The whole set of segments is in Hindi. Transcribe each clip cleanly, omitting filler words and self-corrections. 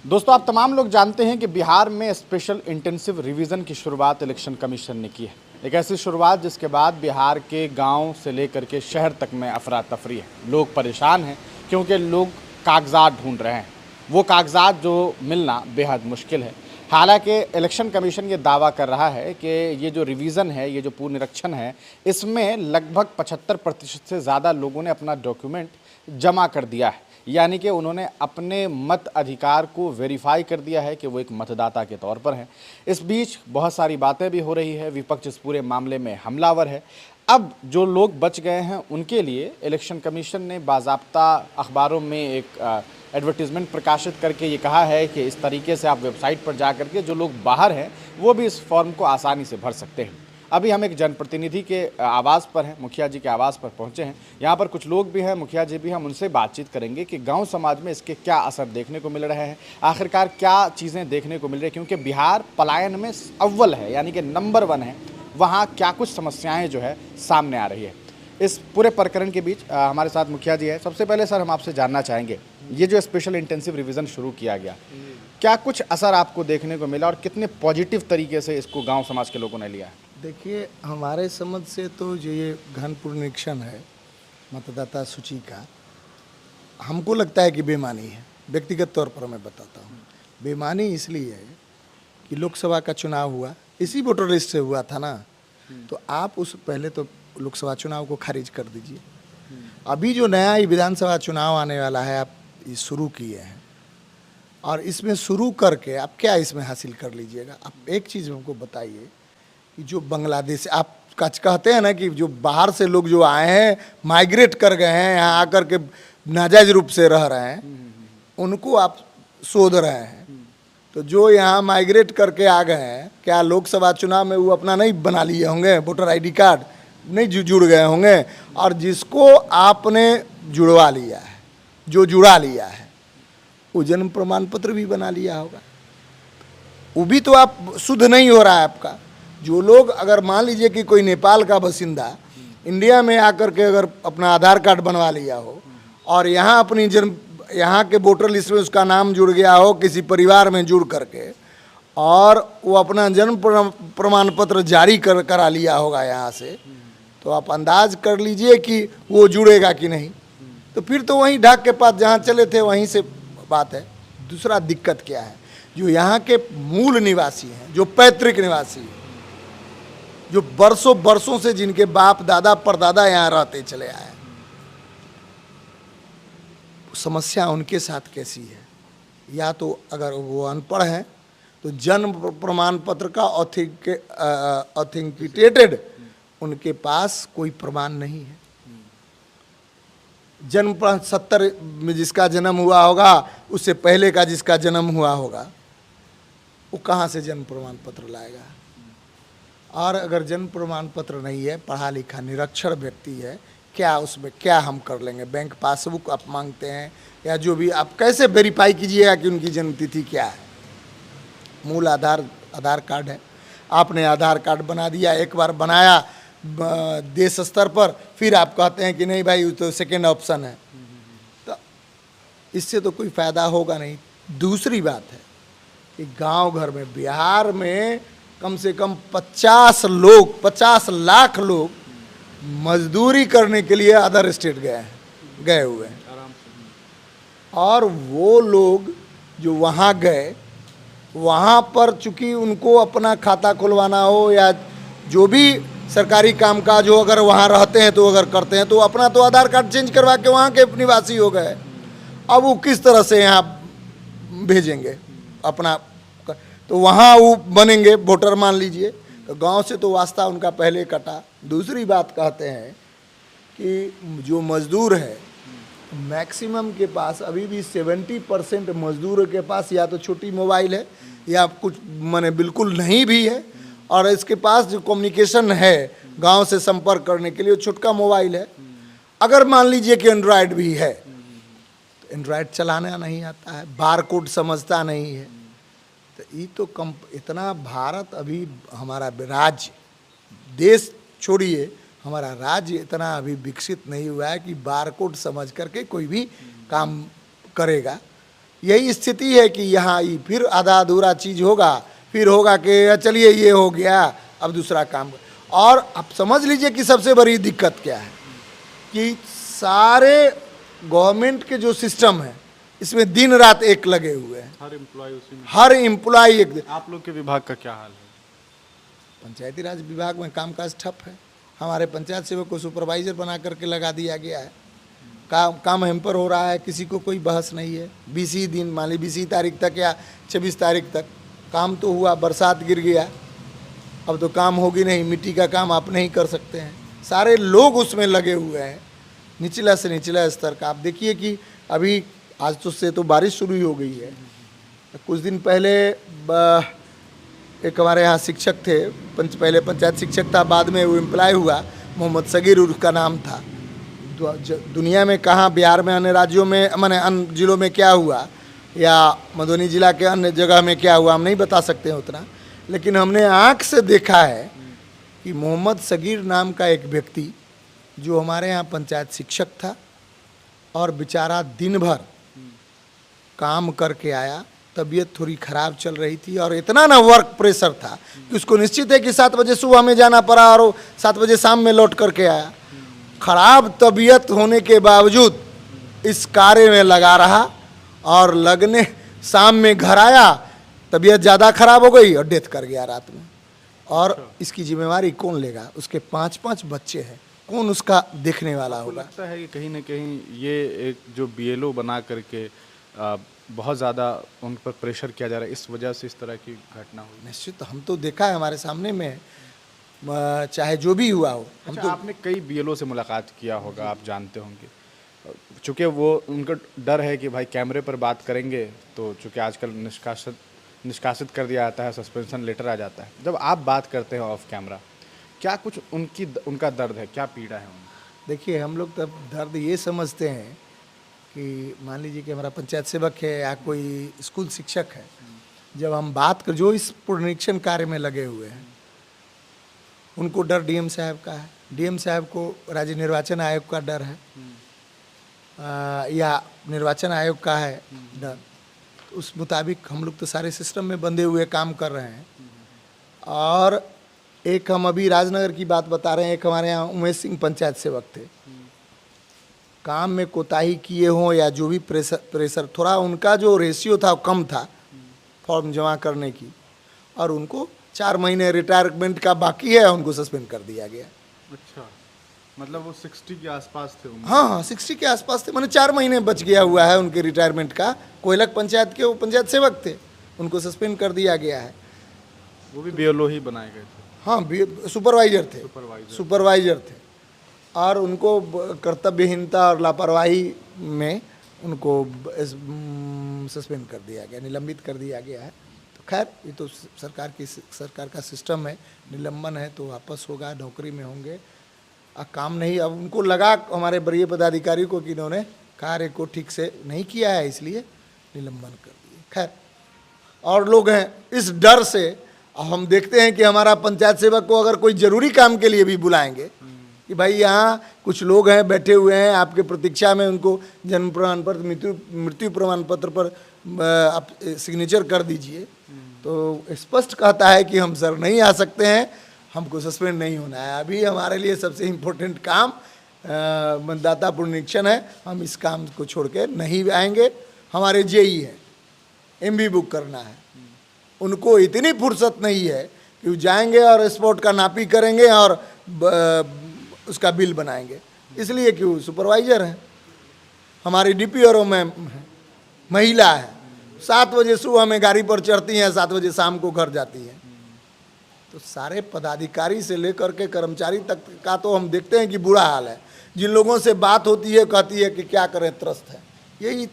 दोस्तों, आप तमाम लोग जानते हैं कि बिहार में स्पेशल इंटेंसिव रिवीजन की शुरुआत इलेक्शन कमीशन ने की है। एक ऐसी शुरुआत जिसके बाद बिहार के गांव से लेकर के शहर तक में अफरा तफरी है। लोग परेशान हैं क्योंकि लोग कागजात ढूंढ रहे हैं। वो कागजात जो मिलना बेहद मुश्किल है। हालांकि इलेक्शन कमीशन ये दावा कर रहा है कि ये जो रिवीजन है, ये जो पुनरीक्षण है, इसमें लगभग 75% से ज़्यादा लोगों ने अपना डॉक्यूमेंट जमा कर दिया है। यानी कि उन्होंने अपने मत अधिकार को वेरीफाई कर दिया है कि वो एक मतदाता के तौर पर हैं। इस बीच बहुत सारी बातें भी हो रही है, विपक्ष इस पूरे मामले में हमलावर है। अब जो लोग बच गए हैं उनके लिए इलेक्शन कमीशन ने बाज़ाब्ता अखबारों में एक एडवर्टीज़मेंट प्रकाशित करके ये कहा है कि इस तरीके से आप वेबसाइट पर जा करके जो लोग बाहर हैं वो भी इस फॉर्म को आसानी से भर सकते हैं। अभी हम एक जनप्रतिनिधि के आवास पर हैं, मुखिया जी के आवास पर पहुंचे हैं। यहाँ पर कुछ लोग भी हैं, मुखिया जी भी, हम उनसे बातचीत करेंगे कि गांव समाज में इसके क्या असर देखने को मिल रहे हैं, आखिरकार क्या चीज़ें देखने को मिल रही है। क्योंकि बिहार पलायन में अव्वल है, यानी कि नंबर 1 है। वहाँ क्या कुछ समस्याएँ जो है सामने आ रही है। इस पूरे प्रकरण के बीच हमारे साथ मुखिया जी है। सबसे पहले सर, हम आपसे जानना चाहेंगे, ये जो स्पेशल इंटेंसिव रिवीजन शुरू किया गया, क्या कुछ असर आपको देखने को मिला और कितने पॉजिटिव तरीके से इसको गांव समाज के लोगों ने लिया है? देखिए, हमारे समझ से तो जो ये गहन पुनरीक्षण है मतदाता सूची का, हमको लगता है कि बेमानी है। व्यक्तिगत तौर पर मैं बताता हूँ, बेमानी इसलिए है कि लोकसभा का चुनाव हुआ, इसी वोटर लिस्ट से हुआ था ना, तो आप उस पहले तो लोकसभा चुनाव को खारिज कर दीजिए। अभी जो नया ये विधानसभा चुनाव आने वाला है, आप ये शुरू किए हैं और इसमें शुरू करके आप क्या इसमें हासिल कर लीजिएगा? आप एक चीज़ हमको बताइए कि जो बांग्लादेश आप कहते हैं ना कि जो बाहर से लोग जो आए हैं, माइग्रेट कर गए हैं, यहाँ आकर के नाजायज रूप से रह रहे हैं, उनको आप शोध रहे हैं। तो जो यहाँ माइग्रेट करके आ गए हैं, क्या लोकसभा चुनाव में वो अपना नहीं बना लिए होंगे, वोटर आईडी कार्ड नहीं जुड़ गए होंगे? और जिसको आपने जुड़वा लिया है, जो जुड़ा लिया है, वो जन्म प्रमाण पत्र भी बना लिया होगा। वो भी तो आप शुद्ध नहीं हो रहा है आपका। जो लोग, अगर मान लीजिए कि कोई नेपाल का बासिंदा इंडिया में आकर के अगर अपना आधार कार्ड बनवा लिया हो और यहाँ अपनी जन्म, यहाँ के वोटर लिस्ट में उसका नाम जुड़ गया हो किसी परिवार में जुड़ करके, और वो अपना जन्म प्रमाण पत्र जारी करा लिया होगा यहाँ से, तो आप अंदाज कर लीजिए कि वो जुड़ेगा कि नहीं। तो फिर तो वहीं ढाक के पास जहाँ चले थे वहीं से बात है। दूसरा दिक्कत क्या है, जो यहाँ के मूल निवासी हैं, जो पैतृक निवासी हैं, जो बरसों बरसों से जिनके बाप दादा परदादा यहाँ रहते चले आए, समस्या उनके साथ कैसी है? या तो अगर वो अनपढ़ हैं तो जन्म प्रमाण पत्र का ऑथेंटिकेटेड उनके पास कोई प्रमाण नहीं है। जन्म 70 में जिसका जन्म हुआ होगा, उससे पहले का जिसका जन्म हुआ होगा, वो कहाँ से जन्म प्रमाण पत्र लाएगा? और अगर जन्म प्रमाण पत्र नहीं है, पढ़ा लिखा निरक्षर व्यक्ति है, क्या उसमें क्या हम कर लेंगे? बैंक पासबुक आप मांगते हैं या जो भी, आप कैसे वेरीफाई कीजिएगा कि उनकी जन्मतिथि क्या है? मूल आधार कार्ड है, आपने आधार कार्ड बना दिया, एक बार बनाया देश स्तर पर, फिर आप कहते हैं कि नहीं भाई वो तो सेकेंड ऑप्शन है। तो इससे तो कोई फ़ायदा होगा नहीं। दूसरी बात है कि गांव घर में, बिहार में कम से कम 50 लाख लोग मजदूरी करने के लिए अदर स्टेट गए हुए हैं। और वो लोग जो वहाँ गए, वहाँ पर चूँकि उनको अपना खाता खुलवाना हो या जो भी सरकारी कामकाज हो, अगर वहाँ रहते हैं तो अगर करते हैं, तो अपना तो आधार कार्ड चेंज करवा के वहाँ के निवासी हो गए। अब वो किस तरह से यहाँ भेजेंगे अपना? तो वहाँ वो बनेंगे वोटर, मान लीजिए। तो गांव से तो वास्ता उनका पहले कटा। दूसरी बात कहते हैं कि जो मज़दूर है, मैक्सिमम के पास अभी भी 70% मज़दूरों के पास या तो छोटी मोबाइल है या कुछ माने बिल्कुल नहीं भी है, और इसके पास जो कम्युनिकेशन है गांव से संपर्क करने के लिए, वो छोटका मोबाइल है। अगर मान लीजिए कि एंड्रॉयड भी है, तो एंड्रॉयड चलाना नहीं आता है, बार कोड समझता नहीं है। तो ये तो इतना भारत अभी, हमारा राज्य, देश छोड़िए, हमारा राज्य इतना अभी विकसित नहीं हुआ है कि बार कोड समझ करके कोई भी काम करेगा। यही स्थिति है कि यहाँ फिर आधा अधूरा चीज़ होगा, फिर होगा कि चलिए ये हो गया, अब दूसरा काम। और आप समझ लीजिए कि सबसे बड़ी दिक्कत क्या है कि सारे गवर्नमेंट के जो सिस्टम है इसमें दिन रात एक लगे हुए हैं, हर एम्प्लॉय उसी में। हर एम्प्लॉय एक। आप लोग के विभाग का क्या हाल है? पंचायती राज विभाग में कामकाज ठप है। हमारे पंचायत सेवक को सुपरवाइजर बना करके लगा दिया गया है। काम हेम्पर हो रहा है, किसी को कोई बहस नहीं है। 20 दिन मान ली 20 तारीख तक या 26 तारीख तक काम तो हुआ, बरसात गिर गया, अब तो काम होगी नहीं, मिट्टी का काम आप नहीं कर सकते हैं। सारे लोग उसमें लगे हुए हैं, निचला से निचला स्तर का। आप देखिए कि अभी आज तो से तो बारिश शुरू ही हो गई है। कुछ दिन पहले एक हमारे यहाँ शिक्षक थे, पहले पंचायत शिक्षक था, बाद में वो एम्प्लॉय हुआ, मोहम्मद सगीर उसका नाम था। दुनिया में कहाँ, बिहार में अन्य राज्यों में, माने अन्य जिलों में क्या हुआ या मधुबनी जिला के अन्य जगह में क्या हुआ हम नहीं बता सकते हैं उतना, लेकिन हमने आँख से देखा है कि मोहम्मद सगीर नाम का एक व्यक्ति जो हमारे यहाँ पंचायत शिक्षक था और बेचारा दिन भर काम करके आया, तबीयत थोड़ी ख़राब चल रही थी और इतना ना वर्क प्रेशर था कि उसको निश्चित है कि 7 बजे सुबह में जाना पड़ा और 7 बजे शाम में लौट करके आया। खराब तबीयत होने के बावजूद इस कार्य में लगा रहा और लगने शाम में घर आया, तबीयत ज़्यादा खराब हो गई और डेथ कर गया रात में। और इसकी जिम्मेवारी कौन लेगा? उसके 5-5 बच्चे हैं, कौन उसका देखने वाला होगा? लगता है कि कहीं ना कहीं ये एक जो बीएलओ बना करके बहुत ज़्यादा उन पर प्रेशर किया जा रहा है, इस वजह से इस तरह की घटना हुई। निश्चित, हम तो देखा है हमारे सामने में, चाहे जो भी हुआ हो। हम अच्छा, तो आपने कई बीएलओ से मुलाकात किया होगा, आप जानते होंगे, चूँकि वो उनका डर है कि भाई कैमरे पर बात करेंगे तो चूँकि आजकल निष्कासित कर दिया जाता है, सस्पेंशन लेटर आ जाता है। जब आप बात करते हैं ऑफ कैमरा, क्या कुछ उनका दर्द है, क्या पीड़ा है उनकी? देखिए, हम लोग तब दर्द ये समझते हैं कि मान लीजिए कि हमारा पंचायत सेवक है या कोई स्कूल शिक्षक है, जब हम बात कर, जो इस पुनरीक्षण कार्य में लगे हुए हैं, उनको डर डीएम साहब का है, डीएम साहब को राज्य निर्वाचन आयोग का डर है, या निर्वाचन आयोग का है डर। उस मुताबिक हम लोग तो सारे सिस्टम में बंधे हुए काम कर रहे हैं। और एक हम अभी राजनगर की बात बता रहे हैं, एक हमारे यहाँ उमेश सिंह पंचायत सेवक थे, काम में कोताही किए हों या जो भी प्रेशर थोड़ा उनका जो रेशियो था वो कम था फॉर्म जमा करने की, और उनको 4 महीने रिटायरमेंट का बाकी है, उनको सस्पेंड कर दिया गया। अच्छा, मतलब वो 60 के आसपास थे उम्र? हाँ, 60 के आसपास थे, मैंने 4 महीने बच गया हुआ है उनके रिटायरमेंट का। कोयलक पंचायत के वो पंचायत सेवक थे, उनको सस्पेंड कर दिया गया है। वो भी बीएलओ ही बनाए गए थे? हाँ, सुपरवाइजर थे, सुपरवाइजर थे, और उनको कर्तव्यहीनता और लापरवाही में उनको सस्पेंड कर दिया गया, निलंबित कर दिया गया है। तो खैर, ये तो सरकार का सिस्टम है, निलंबन है तो वापस होगा, नौकरी में होंगे। काम नहीं, अब उनको लगा हमारे वरीय पदाधिकारी को कि इन्होंने कार्य को ठीक से नहीं किया है, इसलिए निलंबन कर दिए। खैर, और लोग हैं इस डर से, हम देखते हैं कि हमारा पंचायत सेवक को अगर कोई ज़रूरी काम के लिए भी बुलाएंगे कि भाई यहाँ कुछ लोग हैं बैठे हुए हैं आपके प्रतीक्षा में, उनको जन्म प्रमाण पत्र, मृत्यु प्रमाण पत्र पर आप सिग्नेचर कर दीजिए, तो स्पष्ट कहता है कि हम सर नहीं आ सकते हैं, हमको सस्पेंड नहीं होना है। अभी हमारे लिए सबसे इम्पोर्टेंट काम मतदाता पुनरीक्षण है, हम इस काम को छोड़ के नहीं आएंगे। हमारे जेई है, एमबी बुक करना है, उनको इतनी फुर्सत नहीं है कि वो जाएंगे और स्पॉट का नापी करेंगे और उसका बिल बनाएंगे, इसलिए कि वो सुपरवाइजर हैं। हमारी डीपीआरओ में महिला है, 7 बजे सुबह में गाड़ी पर चढ़ती हैं, 7 बजे शाम को घर जाती हैं। तो सारे पदाधिकारी से लेकर के कर्मचारी तक का तो हम देखते हैं कि बुरा हाल है। जिन लोगों से बात होती है कहती है कि क्या करें, त्रस्त है। यही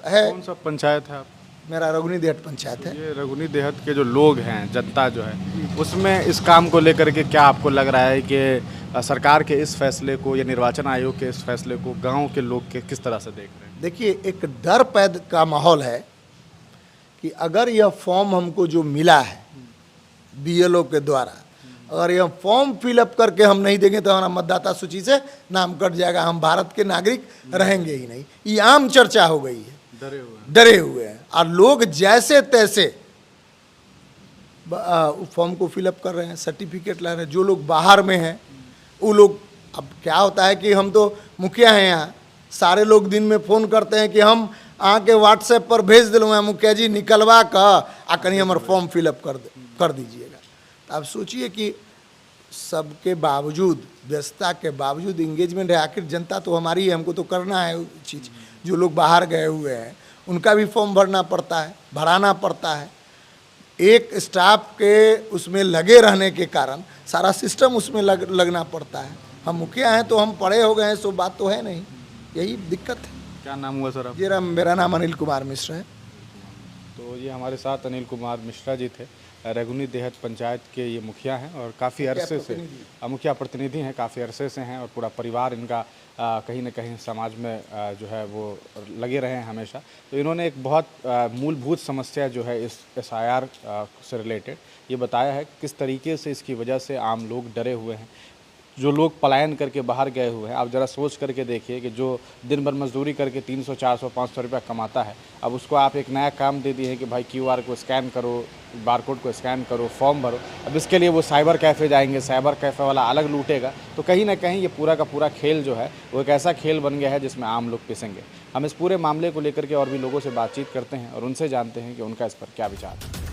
है। कौन सा पंचायत है आप? मेरा रघुनी देहत पंचायत है। ये रघुनी देहत के जो लोग हैं, जनता जो है, उसमें इस काम को लेकर के क्या आपको लग रहा है कि सरकार के इस फैसले को या निर्वाचन आयोग के इस फैसले को गांव के लोग के किस तरह से देख रहे हैं? देखिए, एक डर पैदा का माहौल है कि अगर यह फॉर्म हमको जो मिला है बीएलओ के द्वारा, अगर यह फॉर्म फिलअप करके हम नहीं देंगे तो हमारा मतदाता सूची से नाम कट जाएगा, हम भारत के नागरिक रहेंगे ही नहीं। ये आम चर्चा हो गई है। डरे हुए हैं और लोग जैसे तैसे फॉर्म को फिलअप कर रहे हैं, सर्टिफिकेट ला रहे हैं। जो लोग बाहर में हैं वो लोग, अब क्या होता है कि हम तो मुखिया हैं यहाँ, सारे लोग दिन में फ़ोन करते हैं कि हम आके व्हाट्सएप पर भेज दिलवा मुखिया जी निकलवा का कहीं हमारा फॉर्म फिलअप कर दीजिएगा। तो आप सोचिए कि सबके बावजूद, व्यस्तता के बावजूद इंगेजमेंट है। आखिर जनता तो हमारी है, हमको तो करना है वो चीज़। जो लोग बाहर गए हुए हैं उनका भी फॉर्म भरना पड़ता है, भराना पड़ता है। एक स्टाफ के उसमें लगे रहने के कारण सारा सिस्टम उसमें लगना पड़ता है। हम मुखिया हैं तो हम पढ़े हो गए हैं, सो बात तो है नहीं, यही दिक्कत है। क्या नाम हुआ सर आप? जी मेरा नाम अनिल कुमार मिश्र है। तो ये हमारे साथ अनिल कुमार मिश्रा जी थे, रेगुनी देहत पंचायत के ये मुखिया हैं और काफ़ी अरसे से मुखिया प्रतिनिधि हैं, काफ़ी अरसे से हैं और पूरा परिवार इनका कहीं ना कहीं समाज में जो है वो लगे रहे हैं हमेशा। तो इन्होंने एक बहुत मूलभूत समस्या जो है इस SIR से रिलेटेड ये बताया है किस तरीके से इसकी वजह से आम लोग डरे हुए हैं। जो लोग पलायन करके बाहर गए हुए हैं, आप ज़रा सोच करके देखिए कि जो दिन भर मजदूरी करके 300 400 500 रुपया कमाता है, अब उसको आप एक नया काम दे दिए हैं कि भाई QR को स्कैन करो, बारकोड को स्कैन करो, फॉर्म भरो। अब इसके लिए वो साइबर कैफ़े जाएंगे, साइबर कैफ़े वाला अलग लूटेगा। तो कहीं ना कहीं ये पूरा का पूरा खेल जो है वो एक ऐसा खेल बन गया है जिसमें आम लोग पिसेंगे। हम इस पूरे मामले को लेकर के और भी लोगों से बातचीत करते हैं और उनसे जानते हैं कि उनका इस पर क्या विचार है।